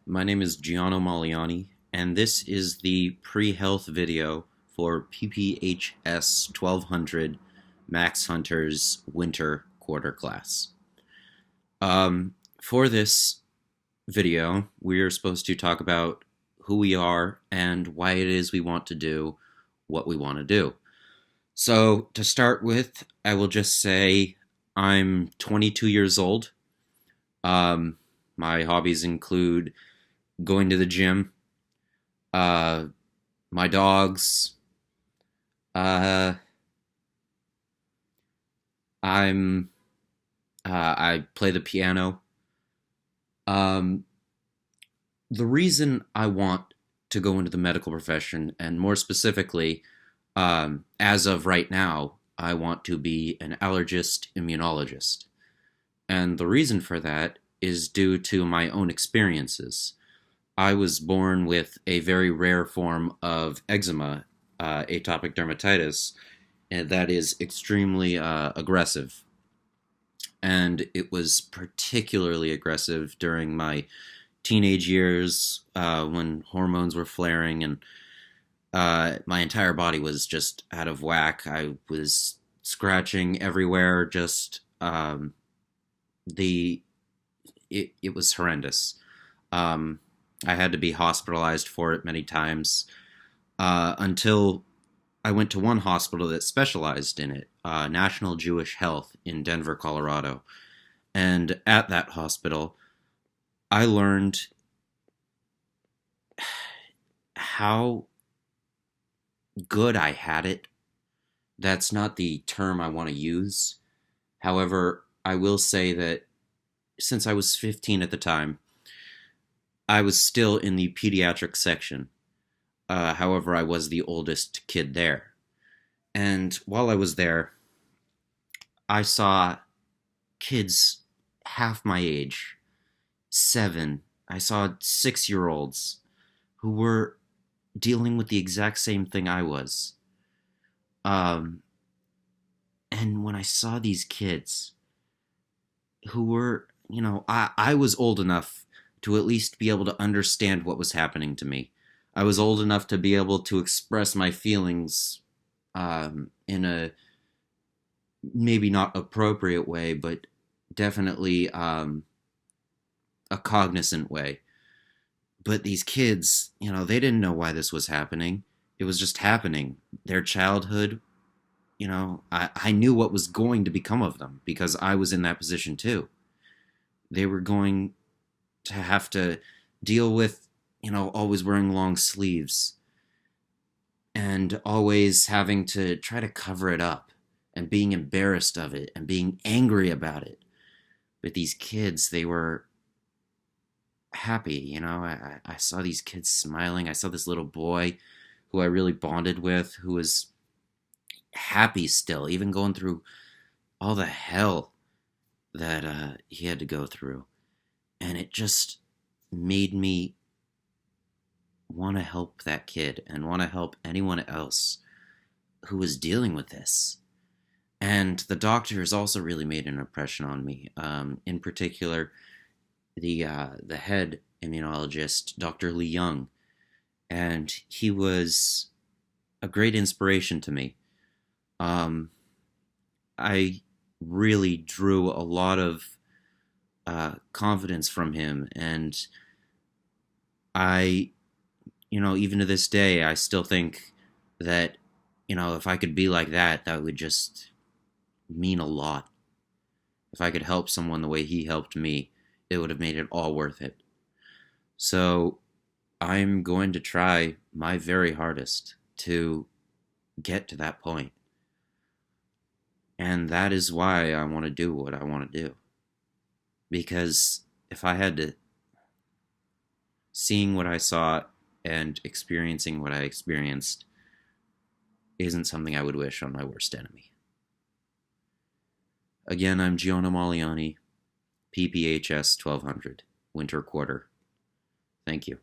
My name is Gianno Maliani, and this is the pre-health video for PPHS 1200 Max Hunter's Winter Quarter Class. For this video, we're supposed to talk about who we are and why it is we want to do what we want to do. So, to start with, I will just say I'm 22 years old. My hobbies include going to the gym, uh, my dogs. Uh, I'm I play the piano. Um, the reason I want to go into the medical profession, and more specifically, as of right now, I want to be an allergist immunologist. And the reason for that is due to my own experiences. I was born with a very rare form of eczema, atopic dermatitis, and that is extremely aggressive. And it was particularly aggressive during my teenage years when hormones were flaring and my entire body was just out of whack. I was scratching everywhere. Just the it was horrendous. Um, I had to be hospitalized for it many times until I went to one hospital that specialized in it, National Jewish Health in Denver, Colorado. And at that hospital, I learned how good I had it. That's not the term I want to use. However, I will say that since I was 15 at the time, I was still in the pediatric section. However, I was the oldest kid there. And while I was there, I saw kids half my age, 7. I saw 6-year-olds who were dealing with the exact same thing I was. Um, and when I saw these kids who were, I was old enough to at least be able to understand what was happening to me. I was old enough to be able to express my feelings in a maybe not appropriate way, but definitely a cognizant way. But these kids, they didn't know why this was happening. It was just happening. Their childhood, I knew what was going to become of them because I was in that position too. They were going to have to deal with, always wearing long sleeves and always having to try to cover it up and being embarrassed of it and being angry about it. But these kids, they were happy, I saw these kids smiling. I saw this little boy who I really bonded with, who was happy still, even going through all the hell that he had to go through. And it just made me want to help that kid and want to help anyone else who was dealing with this. And the doctors also really made an impression on me. In particular, the head immunologist, Dr. Lee Young, and he was a great inspiration to me. I really drew a lot of confidence from him, and I, even to this day, I still think that, if I could be like that, that would just mean a lot. If I could help someone the way he helped me, it would have made it all worth it. So I'm going to try my very hardest to get to that point. And that is why I want to do what I want to do. Because if I had to, seeing what I saw and experiencing what I experienced isn't something I would wish on my worst enemy. Again, I'm Gianno Maliani, PPHS 1200, Winter Quarter. Thank you.